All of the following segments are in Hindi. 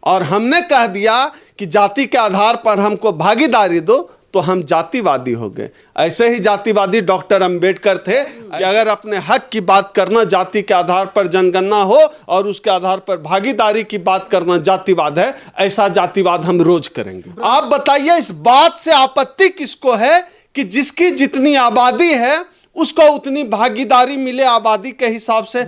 और हमने कह दिया कि जाति के आधार पर हमको भागीदारी दो, तो हम जातिवादी हो गए। ऐसे ही जातिवादी डॉक्टर अंबेडकर थे कि अगर अपने हक की बात करना जाति के आधार पर जनगणना हो और उसके आधार पर भागीदारी की बात करना जातिवाद है, ऐसा जातिवाद हम रोज करेंगे। आप बताइए इस बात से आपत्ति किसको है कि जिसकी जितनी आबादी है उसको उतनी भागीदारी मिले आबादी के हिसाब से।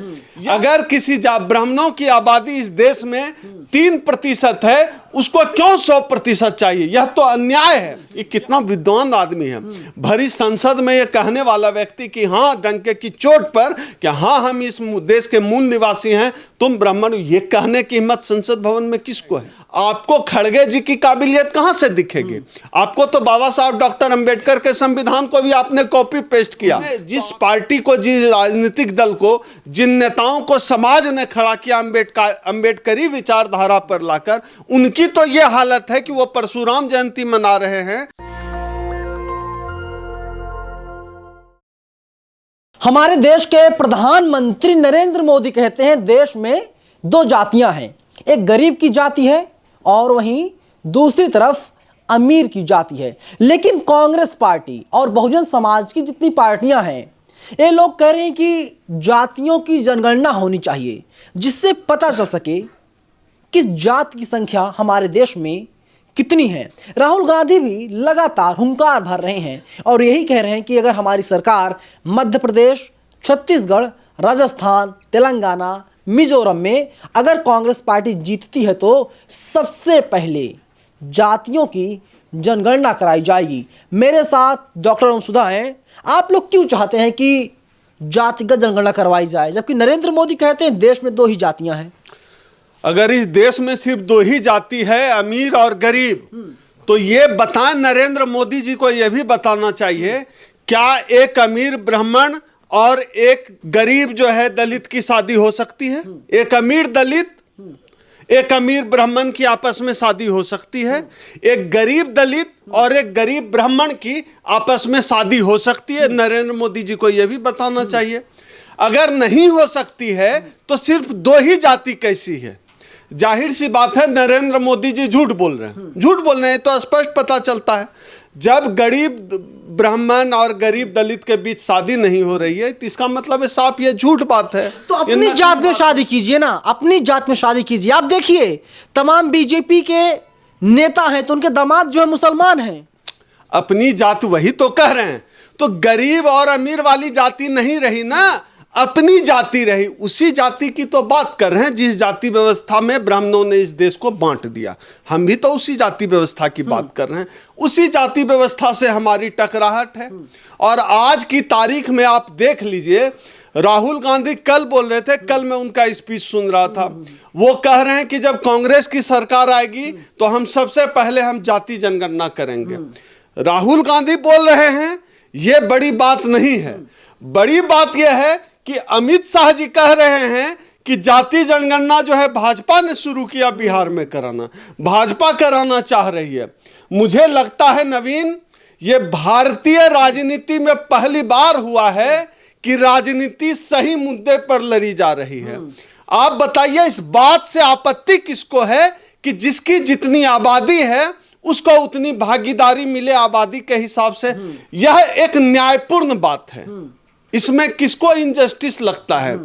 अगर किसी ब्राह्मणों की आबादी इस देश में 3% है, उसको क्यों 100% चाहिए? यह तो अन्याय है। ये कितना विद्वान आदमी है। भरी संसद में ये कहने वाला व्यक्ति कि हाँ, डंके की चोट पर कि हाँ हम इस देश के मूल निवासी हैं, तुम ब्राह्मण, ये कहने की हिम्मत संसद भवन में किसको है? आपको खड़गे जी की काबिलियत कहां से दिखेगी? आपको तो बाबा साहब डॉक्टर अंबेडकर के संविधान को भी आपने कॉपी पेस्ट किया। जिस पार्टी को, जिस राजनीतिक दल को, जिन नेताओं को समाज ने खड़ा किया अंबेडकरी विचारधारा पर लाकर, उनकी तो यह हालत है कि वो परशुराम जयंती मना रहे हैं। हमारे देश के प्रधानमंत्री नरेंद्र मोदी कहते हैं देश में 2 जातियां हैं, एक गरीब की जाति है और वहीं दूसरी तरफ अमीर की जाति है। लेकिन कांग्रेस पार्टी और बहुजन समाज की जितनी पार्टियां हैं, ये लोग कह रहे हैं कि जातियों की जनगणना होनी चाहिए, जिससे पता चल सके किस जाति की संख्या हमारे देश में कितनी है। राहुल गांधी भी लगातार हुंकार भर रहे हैं और यही कह रहे हैं कि अगर हमारी सरकार मध्य प्रदेश, छत्तीसगढ़, राजस्थान, तेलंगाना, मिजोरम में अगर कांग्रेस पार्टी जीतती है तो सबसे पहले जातियों की जनगणना कराई जाएगी। मेरे साथ डॉक्टर ओमसुधा हैं। आप लोग क्यों चाहते हैं कि जातिगत जनगणना करवाई जाए, जबकि नरेंद्र मोदी कहते हैं देश में 2 ही जातियां हैं? अगर इस देश में सिर्फ 2 ही जाति है, अमीर और गरीब, तो ये बताएं, नरेंद्र मोदी जी को यह भी बताना चाहिए, क्या एक अमीर ब्राह्मण और एक गरीब जो है दलित की शादी हो सकती है? एक अमीर दलित, एक अमीर ब्राह्मण की आपस में शादी हो सकती है? एक गरीब दलित और एक गरीब ब्राह्मण की आपस में शादी हो सकती है? नरेंद्र मोदी जी को यह भी बताना चाहिए। अगर नहीं हो सकती है तो सिर्फ 2 ही जाति कैसी है? जाहिर सी बात है नरेंद्र मोदी जी झूठ बोल रहे हैं। झूठ बोल रहे हैं तो स्पष्ट पता चलता है। जब गरीब ब्राह्मण और गरीब दलित के बीच शादी नहीं हो रही है तो इसका मतलब है साफ ये झूठ बात है। तो अपनी जात में शादी कीजिए ना, अपनी जात में शादी कीजिए। आप देखिए तमाम बीजेपी के नेता हैं तो उनके दामाद जो है मुसलमान हैं। अपनी जात वही तो कह रहे हैं, तो गरीब और अमीर वाली जाति नहीं रही ना, अपनी जाति रही। उसी जाति की तो बात कर रहे हैं जिस जाति व्यवस्था में ब्राह्मणों ने इस देश को बांट दिया। हम भी तो उसी जाति व्यवस्था की बात कर रहे हैं। उसी जाति व्यवस्था से हमारी टकराहट है। और आज की तारीख में आप देख लीजिए, राहुल गांधी कल बोल रहे थे, कल मैं उनका स्पीच सुन रहा था, वो कह रहे हैं कि जब कांग्रेस की सरकार आएगी तो हम सबसे पहले हम जाति जनगणना करेंगे। राहुल गांधी बोल रहे हैं, ये बड़ी बात नहीं है। बड़ी बात यह है कि अमित शाह जी कह रहे हैं कि जाति जनगणना जो है भाजपा ने शुरू किया बिहार में कराना, भाजपा कराना चाह रही है। मुझे लगता है नवीन, ये भारतीय राजनीति में पहली बार हुआ है कि राजनीति सही मुद्दे पर लड़ी जा रही है। आप बताइए इस बात से आपत्ति किसको है कि जिसकी जितनी आबादी है उसको उतनी भागीदारी मिले आबादी के हिसाब से? यह एक न्यायपूर्ण बात है। इसमें किसको इनजस्टिस लगता है?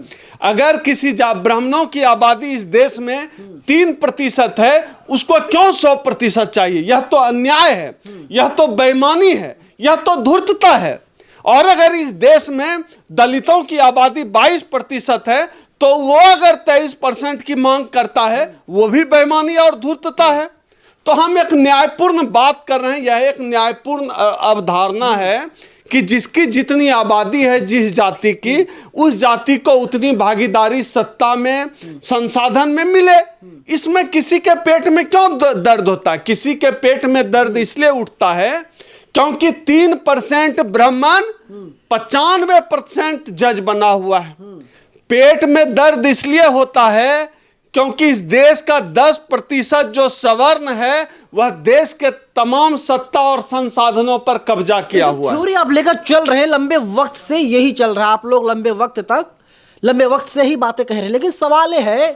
अगर किसी ब्राह्मणों की आबादी इस देश में 3% है, उसको क्यों 100% चाहिए? यह तो अन्याय है, यह तो बेईमानी है, यह तो धूर्तता है। और अगर इस देश में दलितों की आबादी 22% है तो वो अगर 23% की मांग करता है, वो भी बेईमानी और धूर्तता है। तो हम एक न्यायपूर्ण बात कर रहे हैं। यह एक न्यायपूर्ण अवधारणा है कि जिसकी जितनी आबादी है जिस जाति की, उस जाति को उतनी भागीदारी सत्ता में, संसाधन में मिले। इसमें किसी के पेट में क्यों दर्द होता है? किसी के पेट में दर्द इसलिए उठता है क्योंकि 3% ब्राह्मण, 95% जज बना हुआ है। पेट में दर्द इसलिए होता है क्योंकि इस देश का 10% जो सवर्ण है वह देश के तमाम सत्ता और संसाधनों पर कब्जा किया हुआ है। थ्योरी आप लेकर चल रहे हैं, लंबे वक्त से यही चल रहा है। आप लोग लंबे वक्त से ही बातें कह रहे हैं। लेकिन सवाल यह है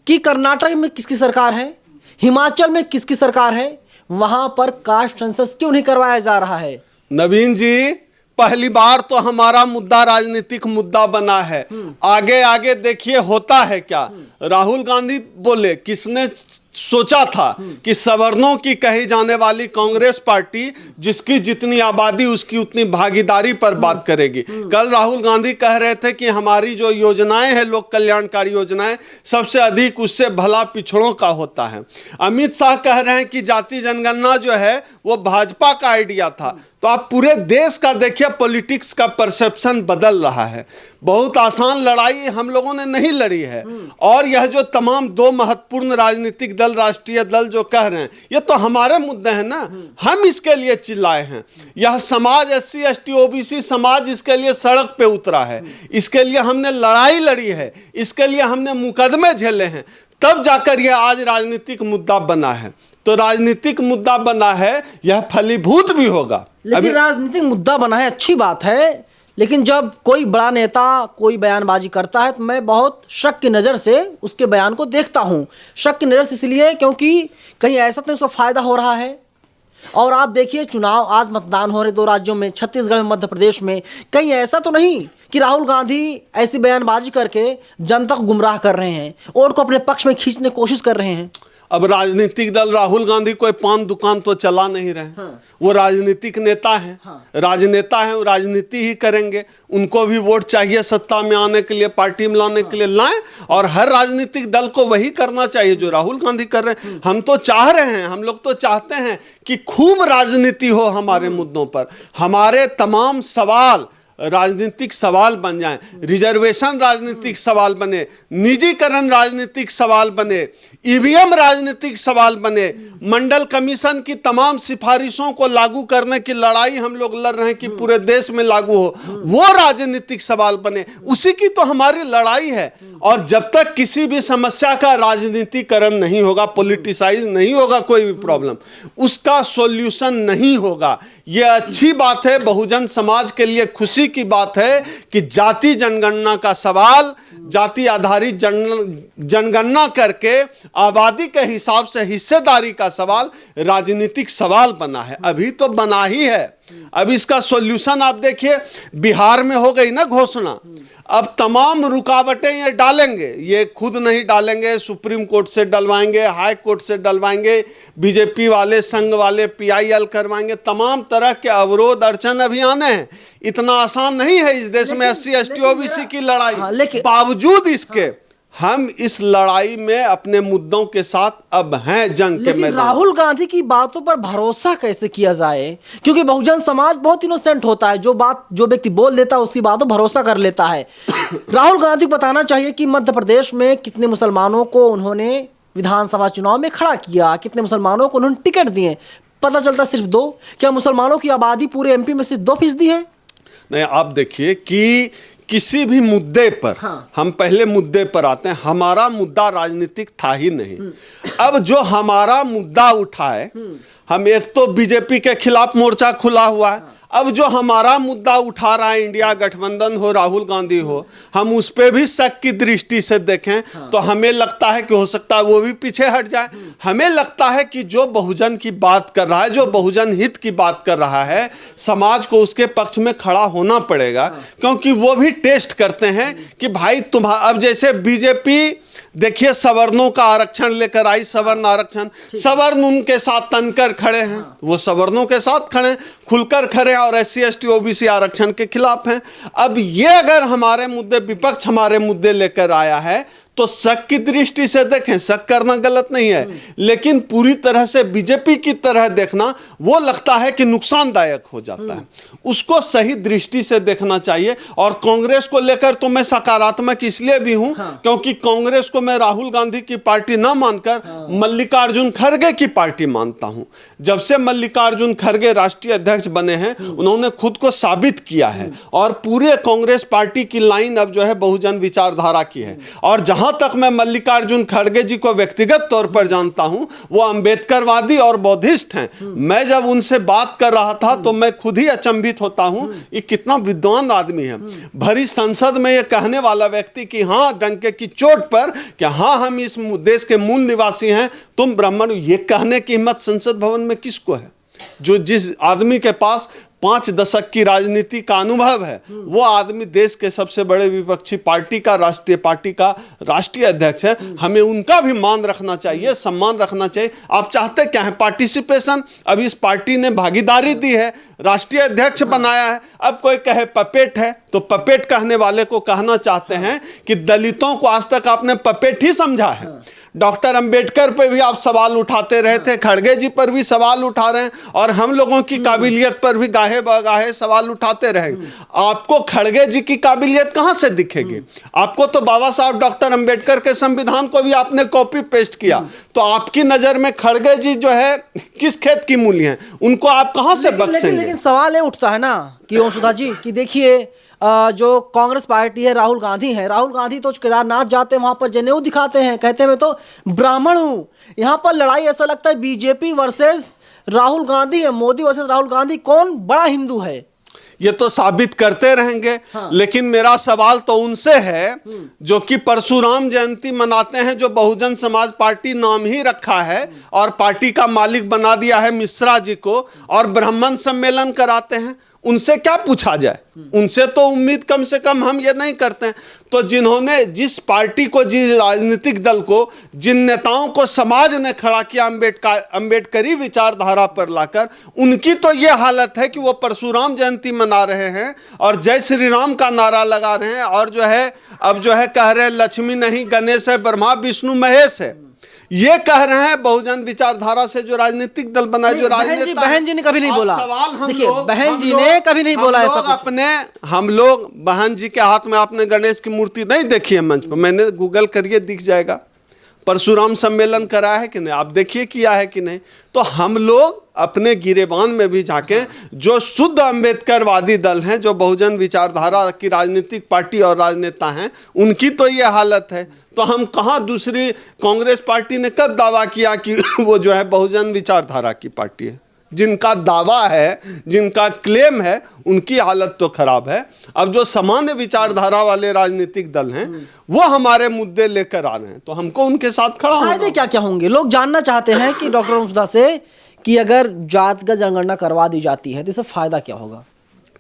कि कर्नाटक में किसकी सरकार है, हिमाचल में किसकी सरकार है, वहां पर कास्ट सेंसस क्यों नहीं करवाया जा रहा है? नवीन जी, पहली बार तो हमारा मुद्दा राजनीतिक मुद्दा बना है। आगे आगे देखिए होता है क्या। राहुल गांधी बोले, किसने सोचा था कि सवर्णों की कही जाने वाली कांग्रेस पार्टी जिसकी जितनी आबादी उसकी उतनी भागीदारी पर बात करेगी। कल राहुल गांधी कह रहे थे कि हमारी जो योजनाएं हैं, लोक कल्याणकारी योजनाएं, सबसे अधिक उससे भला पिछड़ों का होता है। अमित शाह कह रहे हैं कि जाति जनगणना जो है वो भाजपा का आइडिया था। तो आप पूरे देश का देखिए, पॉलिटिक्स का परसेप्शन बदल रहा है। बहुत आसान लड़ाई हम लोगों ने नहीं लड़ी है। और यह जो तमाम दो महत्वपूर्ण राजनीतिक दल, राष्ट्रीय दल जो कह रहे हैं, ये तो हमारे मुद्दे हैं ना, हम इसके लिए चिल्लाए हैं। यह समाज, SC ST OBC समाज इसके लिए सड़क पे उतरा है, इसके लिए हमने लड़ाई लड़ी है, इसके लिए हमने मुकदमे झेले हैं, तब जाकर यह आज राजनीतिक मुद्दा बना है। तो राजनीतिक मुद्दा बना है, यह फलीभूत भी होगा। लेकिन राजनीतिक मुद्दा बना है, अच्छी बात है, लेकिन जब कोई बड़ा नेता कोई बयानबाजी करता है तो मैं बहुत शक की नज़र से उसके बयान को देखता हूँ। शक की नज़र से इसलिए क्योंकि कहीं ऐसा तो उसका फायदा हो रहा है। और आप देखिए, चुनाव आज मतदान हो रहे 2 राज्यों में, छत्तीसगढ़ में, मध्य प्रदेश में, कहीं ऐसा तो नहीं कि राहुल गांधी ऐसी बयानबाजी करके जनता को गुमराह कर रहे हैं, वोट को अपने पक्ष में खींचने की कोशिश कर रहे हैं। अब राजनीतिक दल राहुल गांधी कोई पान दुकान तो चला नहीं रहे। वो राजनीतिक नेता हैं, राजनेता हैं, वो राजनीति ही करेंगे। उनको भी वोट चाहिए सत्ता में आने के लिए, पार्टी में लाने के लिए, लाएं। और हर राजनीतिक दल को वही करना चाहिए जो राहुल गांधी कर रहे हैं। हम तो चाह रहे हैं, हम लोग तो चाहते हैं कि खूब राजनीति हो हमारे मुद्दों पर, हमारे तमाम सवाल राजनीतिक सवाल बन जाएं, रिजर्वेशन राजनीतिक सवाल बने, निजीकरण राजनीतिक सवाल बने, EVM राजनीतिक सवाल बने, मंडल कमीशन की तमाम सिफारिशों को लागू करने की लड़ाई हम लोग लड़ रहे हैं कि पूरे देश में लागू हो, वो राजनीतिक सवाल बने। उसी की तो हमारी लड़ाई है। और जब तक किसी भी समस्या का राजनीतिकरण नहीं होगा, पॉलिटिसाइज नहीं होगा कोई भी प्रॉब्लम, उसका सॉल्यूशन नहीं होगा। ये अच्छी बात है, बहुजन समाज के लिए खुशी की बात है कि जाति जनगणना का सवाल, जाति आधारित जनगणना करके आबादी के हिसाब से हिस्सेदारी का सवाल राजनीतिक सवाल बना है। अभी तो बना ही है। अब इसका सॉल्यूशन आप देखिए, बिहार में हो गई ना घोषणा। अब तमाम रुकावटें ये डालेंगे, ये खुद नहीं डालेंगे, सुप्रीम कोर्ट से डलवाएंगे, हाई कोर्ट से डलवाएंगे, बीजेपी वाले, संघ वाले PIL करवाएंगे, तमाम तरह के अवरोध अड़चन अभी आने हैं। इतना आसान नहीं है इस देश में SC ST OBC की लड़ाई। बावजूद इसके हम इस लड़ाई में अपने मुद्दों के साथ अब हैं जंग के मैदान। राहुल गांधी की बातों पर भरोसा कैसे किया जाए? क्योंकि बहुजन समाज बहुत इनोसेंट होता है, जो व्यक्ति बोल देता है उसकी बातों भरोसा कर लेता है। राहुल गांधी को बताना चाहिए कि मध्य प्रदेश में कितने मुसलमानों को उन्होंने विधानसभा चुनाव में खड़ा किया, कितने मुसलमानों को उन्होंने टिकट दिए। पता चलता सिर्फ 2। क्या मुसलमानों की आबादी पूरे MP में सिर्फ 2% है? नहीं, आप देखिए कि किसी भी मुद्दे पर, हम पहले मुद्दे पर आते हैं। हमारा मुद्दा राजनीतिक था ही नहीं। अब जो हमारा मुद्दा उठा है, हम एक तो बीजेपी के खिलाफ मोर्चा खुला हुआ है। अब जो हमारा मुद्दा उठा रहा है, इंडिया गठबंधन हो, राहुल गांधी हो, हम उस पर भी शक की दृष्टि से देखें तो हमें लगता है कि हो सकता है वो भी पीछे हट जाए। हमें लगता है कि जो बहुजन की बात कर रहा है, जो बहुजन हित की बात कर रहा है, समाज को उसके पक्ष में खड़ा होना पड़ेगा। क्योंकि वो भी टेस्ट करते हैं कि भाई अब जैसे बीजेपी देखिए सवर्णों का आरक्षण लेकर आई, सवर्ण आरक्षण, सवर्ण उनके साथ तनकर खड़े हैं, वो सवर्णों के साथ खड़े, खुलकर खड़े और SC ST OBC आरक्षण के खिलाफ हैं। अब ये अगर हमारे मुद्दे, विपक्ष हमारे मुद्दे लेकर आया है तो शक की दृष्टि से देखें, शक करना गलत नहीं है, लेकिन पूरी तरह से बीजेपी की तरह देखना वो लगता है कि नुकसानदायक हो जाता है। उसको सही दृष्टि से देखना चाहिए। और कांग्रेस को लेकर तो मैं सकारात्मक इसलिए भी हूं क्योंकि कांग्रेस को मैं राहुल गांधी की पार्टी ना मानकर मल्लिकार्जुन खड़गे की पार्टी मानता हूं। जब से मल्लिकार्जुन खड़गे राष्ट्रीय अध्यक्ष बने हैं, उन्होंने खुद को साबित किया है और पूरे कांग्रेस पार्टी की लाइन अब जो है बहुजन विचारधारा की है। और जहां जहां तक मैं मल्लिकार्जुन खड़गे जी को व्यक्तिगत तौर पर जानता हूं, वो अंबेडकरवादी और बौद्धिस्ट हैं। मैं जब उनसे बात कर रहा था तो मैं खुद ही अचंभित होता हूं, ये कितना विद्वान आदमी है। भरी संसद में ये कहने वाला व्यक्ति कि हाँ, डंके की चोट पर कि हाँ, हम इस देश के मूल निवासी हैं, तुम ब्राह्मण, ये कहने की हिम्मत संसद भवन में किसको है? जो जिस आदमी के पास 5 दशक की राजनीति का अनुभव है, वो आदमी देश के सबसे बड़े विपक्षी पार्टी का, राष्ट्रीय पार्टी का राष्ट्रीय अध्यक्ष है। हमें उनका भी मान रखना चाहिए, सम्मान रखना चाहिए। आप चाहते क्या है? पार्टिसिपेशन। अब इस पार्टी ने भागीदारी दी है, राष्ट्रीय अध्यक्ष बनाया है। अब कोई कहे पपेट है, तो पपेट कहने वाले को कहना चाहते हैं कि दलितों को आज तक आपने पपेट ही समझा है। डॉक्टर अंबेडकर पे भी आप सवाल उठाते रहे थे, खड़गे जी पर भी सवाल उठा रहे हैं, और हम लोगों की काबिलियत पर भी गाहे बगाहे सवाल उठाते रहेंगे। आपको खड़गे जी की काबिलियत कहां से दिखेगी? आपको तो बाबा साहब डॉक्टर अंबेडकर के संविधान को भी आपने कॉपी पेस्ट किया, तो आपकी नजर में खड़गे जी जो है किस खेत की मूली हैं? उनको आप कहां से बख्शेंगे? लेकिन सवाल ये उठता है ना कि ओम सुधा जी, कि देखिए जो कांग्रेस पार्टी है, राहुल गांधी है, राहुल गांधी तो केदारनाथ जाते हैं, वहां पर जनेऊ दिखाते हैं, कहते हैं मैं तो ब्राह्मण हूं। यहां पर लड़ाई ऐसा लगता है बीजेपी वर्सेस राहुल गांधी है, मोदी वर्सेस राहुल गांधी, कौन बड़ा हिंदू है? ये तो साबित करते रहेंगे। हाँ। लेकिन मेरा सवाल तो उनसे है जो कि परशुराम जयंती मनाते हैं, जो बहुजन समाज पार्टी नाम ही रखा है और पार्टी का मालिक बना दिया है मिश्रा जी को, और ब्राह्मण सम्मेलन कराते हैं। उनसे क्या पूछा जाए? उनसे तो उम्मीद कम से कम हम ये नहीं करते हैं। तो जिन्होंने, जिस पार्टी को, जिस राजनीतिक दल को, जिन नेताओं को समाज ने खड़ा किया अंबेडकरी विचारधारा पर लाकर, उनकी तो ये हालत है कि वो परशुराम जयंती मना रहे हैं और जय श्री राम का नारा लगा रहे हैं, और जो है अब जो है कह रहे हैं लक्ष्मी नहीं गणेश है, ब्रह्मा विष्णु महेश है। ये कह रहे हैं बहुजन विचारधारा से जो राजनीतिक दल बनाए, जो राजनेता। बहन जी ने कभी नहीं बोला। सवाल हम देखिए, लोग, बहन जी ने कभी नहीं बोला ऐसा कुछ। हम लोग बहन जी के हाथ में आपने गणेश की मूर्ति नहीं देखी है मंच पर? मैंने गूगल करिए, दिख जाएगा। परशुराम सम्मेलन कराया है कि नहीं? आप देखिए किया है कि नहीं? तो हम लोग अपने गिरेबान में भी जाके, जो शुद्ध अंबेडकरवादी दल हैं, जो बहुजन विचारधारा की राजनीतिक पार्टी और राजनेता हैं, उनकी तो ये हालत है। तो हम कहाँ, दूसरी कांग्रेस पार्टी ने कब दावा किया कि वो जो है बहुजन विचारधारा की पार्टी है? जिनका दावा है, जिनका क्लेम है, उनकी हालत तो खराब है। अब जो सामान्य विचारधारा वाले राजनीतिक दल हैं, वो हमारे मुद्दे लेकर आ रहे हैं, तो हमको उनके साथ खड़ा होना। फायदे क्या क्या होंगे? लोग जानना चाहते हैं कि डॉक्टर ओम सुधा से कि अगर जातिगत जनगणना करवा दी जाती है तो इससे फायदा क्या होगा?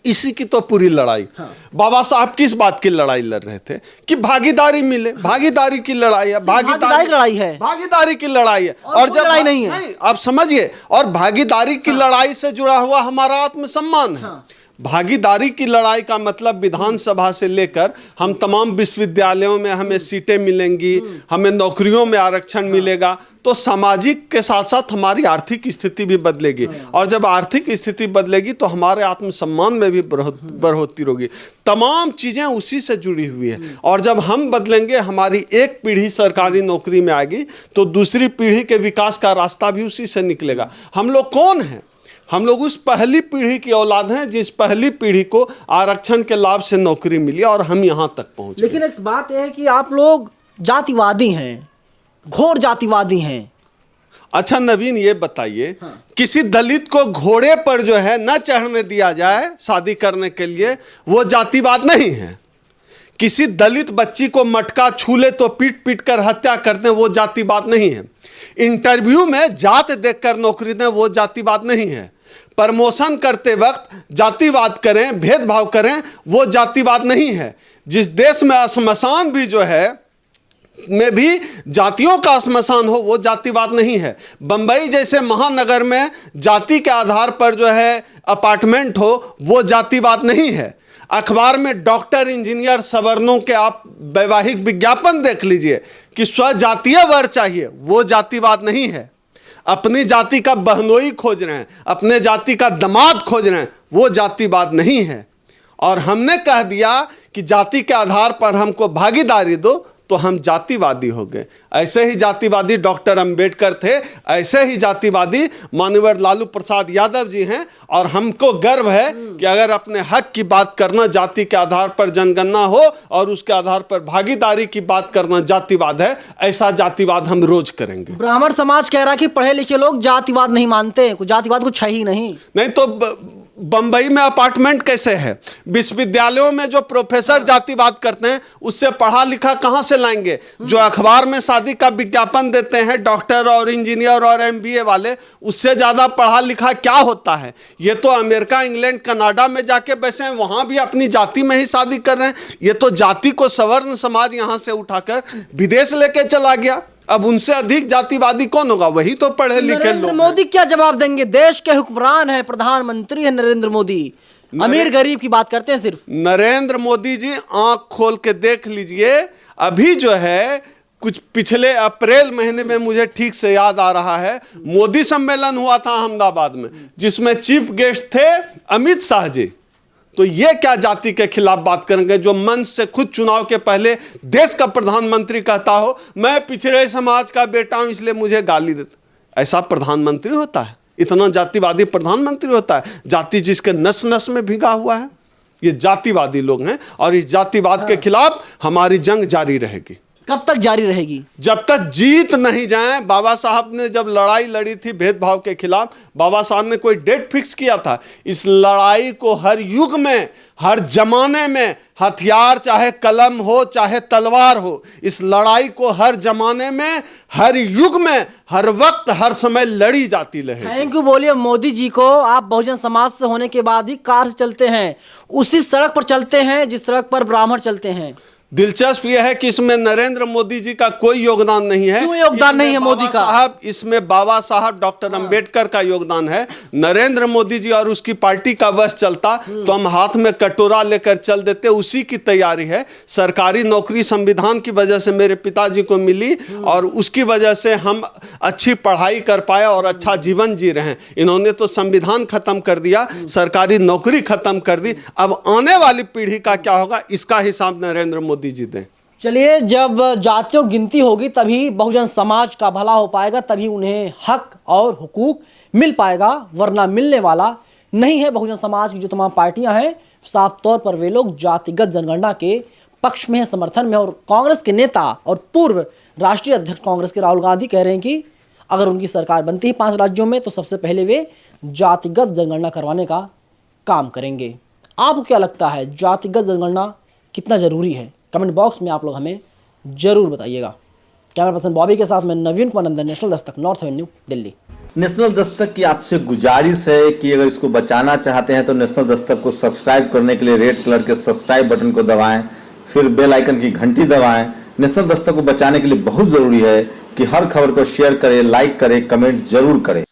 इसी की तो पूरी लड़ाई। हाँ। बाबा साहब किस बात की लड़ाई लड़ रहे थे? कि भागीदारी मिले। भागीदारी की लड़ाई है, भागीदारी लड़ाई है, भागीदारी की लड़ाई है। और जब लड़ाई नहीं है, आप समझिए, और भागीदारी की लड़ाई से जुड़ा हुआ हमारा आत्मसम्मान है। भागीदारी की लड़ाई का मतलब विधानसभा से लेकर हम तमाम विश्वविद्यालयों में हमें सीटें मिलेंगी, हमें नौकरियों में आरक्षण मिलेगा, तो सामाजिक के साथ साथ हमारी आर्थिक स्थिति भी बदलेगी, और जब आर्थिक स्थिति बदलेगी तो हमारे आत्मसम्मान में भी बढ़ोतरी होगी। तमाम चीजें उसी से जुड़ी हुई है, और जब हम बदलेंगे, हमारी एक पीढ़ी सरकारी नौकरी में आएगी, तो दूसरी पीढ़ी के विकास का रास्ता भी उसी से निकलेगा। हम लोग कौन हैं? हम लोग उस पहली पीढ़ी की औलाद हैं, जिस पहली पीढ़ी को आरक्षण के लाभ से नौकरी मिली और हम यहां तक पहुंचे। लेकिन एक बात यह है कि आप लोग जातिवादी हैं, घोर जातिवादी हैं। अच्छा नवीन, ये बताइए, हाँ। किसी दलित को घोड़े पर जो है न चढ़ने दिया जाए शादी करने के लिए, वो जातिवाद नहीं है। किसी दलित बच्ची को मटका छू ले तो पीट पीट कर हत्या करते, वो जातिवाद नहीं है। इंटरव्यू में जात देखकर नौकरी दें, वो जातिवाद नहीं है। प्रमोशन करते वक्त जातिवाद करें, भेदभाव करें, वो जातिवाद नहीं है। जिस देश में श्मशान भी जो है में भी जातियों का श्मशान हो, वो जातिवाद नहीं है। बंबई जैसे महानगर में जाति के आधार पर जो है अपार्टमेंट हो, वो जातिवाद नहीं है। अखबार में डॉक्टर, इंजीनियर, सवर्णों के आप वैवाहिक विज्ञापन देख लीजिए कि स्वजातीय वर चाहिए, वो जातिवाद नहीं है। अपनी जाति का बहनोई खोज रहे हैं, अपने जाति का दामाद खोज रहे हैं, वो जातिवाद नहीं है। और हमने कह दिया कि जाति के आधार पर हमको भागीदारी दो, तो हम जातिवादी हो गए। ऐसे ही जातिवादी डॉक्टर अंबेडकर थे, ऐसे ही जातिवादी माननीय लालू प्रसाद यादव जी हैं। और हमको गर्व है कि अगर अपने हक की बात करना जाति के आधार पर जनगणना हो और उसके आधार पर भागीदारी की बात करना जातिवाद है, ऐसा जातिवाद हम रोज करेंगे। ब्राह्मण समाज कह रहा है कि पढ़े लिखे लोग जातिवाद नहीं मानते, जातिवाद कुछ है ही नहीं तो बंबई में अपार्टमेंट कैसे है? विश्वविद्यालयों में जो प्रोफेसर जातिवाद करते हैं उससे पढ़ा लिखा कहां से लाएंगे? जो अखबार में शादी का विज्ञापन देते हैं डॉक्टर और इंजीनियर और एमबीए वाले, उससे ज्यादा पढ़ा लिखा क्या होता है? ये तो अमेरिका, इंग्लैंड, कनाडा में जाके बैसे हैं, वहां भी अपनी जाति में ही शादी कर रहे हैं। ये तो जाति को सवर्ण समाज यहां से उठाकर विदेश लेके चला गया। अब उनसे अधिक जातिवादी कौन होगा? वही तो पढ़े लिखे लोग। नरेंद्र मोदी क्या जवाब देंगे? देश के हुक्मरान है, प्रधानमंत्री है नरेंद्र मोदी, अमीर गरीब की बात करते हैं सिर्फ। नरेंद्र मोदी जी आंख खोल के देख लीजिए, अभी जो है कुछ पिछले अप्रैल महीने में, मुझे ठीक से याद आ रहा है, मोदी सम्मेलन हुआ था अहमदाबाद में, जिसमें चीफ गेस्ट थे अमित शाह जी। तो ये क्या जाति के खिलाफ बात करेंगे जो मंच से खुद चुनाव के पहले देश का प्रधानमंत्री कहता हो मैं पिछड़े समाज का बेटा हूं इसलिए मुझे गाली देता? ऐसा प्रधानमंत्री होता है? इतना जातिवादी प्रधानमंत्री होता है? जाति जिसके नस नस में भिगा हुआ है। ये जातिवादी लोग हैं और इस जातिवाद के खिलाफ हमारी जंग जारी रहेगी। कब तक जारी रहेगी? जब तक जीत नहीं जाए। बाबा साहब ने जब लड़ाई लड़ी थी भेदभाव के खिलाफ, बाबा साहब ने कोई डेट फिक्स किया था। इस लड़ाई को हर युग में, हर जमाने में, हथियार चाहे कलम हो चाहे तलवार हो, इस लड़ाई को हर जमाने में, हर युग में, हर वक्त, हर समय लड़ी जाती रहेगी। थैंक यू बोलिए मोदी जी को। आप बहुजन समाज से होने के बाद भी कार से चलते हैं, उसी सड़क पर चलते हैं जिस सड़क पर ब्राह्मण चलते हैं। दिलचस्प यह है कि इसमें नरेंद्र मोदी जी का कोई योगदान नहीं है। क्यों योगदान नहीं है मोदी का? साहब, इसमें बाबा साहब डॉक्टर अंबेडकर का योगदान है। नरेंद्र मोदी जी और उसकी पार्टी का बस चलता तो हम हाथ में कटोरा लेकर चल देते। उसी की तैयारी है। सरकारी नौकरी संविधान की वजह से मेरे पिताजी को मिली और उसकी वजह से हम अच्छी पढ़ाई कर पाए और अच्छा जीवन जी रहे हैं। इन्होंने तो संविधान खत्म कर दिया, सरकारी नौकरी खत्म कर दी। अब आने वाली पीढ़ी का क्या होगा, इसका हिसाब नरेंद्र मोदी जी दें। चलिए, जब जातियों गिनती होगी तभी बहुजन समाज का भला हो पाएगा, तभी उन्हें हक और हुकूक मिल पाएगा, वरना मिलने वाला नहीं है। बहुजन समाज की जो तमाम पार्टियां हैं, साफ तौर पर वे लोग जातिगत जनगणना के पक्ष में है, समर्थन में। और कांग्रेस के नेता और पूर्व राष्ट्रीय अध्यक्ष कांग्रेस के राहुल गांधी कह रहे हैं कि अगर उनकी सरकार बनती है 5 राज्यों में तो सबसे पहले वे जातिगत जनगणना करवाने का काम करेंगे। आपको क्या लगता है, जातिगत जनगणना कितना जरूरी है? कमेंट बॉक्स में आप लोग हमें जरूर बताइएगा। कैमरा पर्सन बॉबी के साथ मैं नवीन कुमार नंदन, national Dastak, north Avenue, Delhi. National Dastak की आपसे गुजारिश है कि अगर इसको बचाना चाहते हैं तो नेशनल दस्तक को सब्सक्राइब करने के लिए रेड कलर के सब्सक्राइब बटन को दबाएं, फिर बेल आइकन की घंटी दबाएं। नेशनल दस्तक को बचाने के लिए बहुत जरूरी है कि हर खबर को शेयर करें, लाइक करें, कमेंट जरूर करें।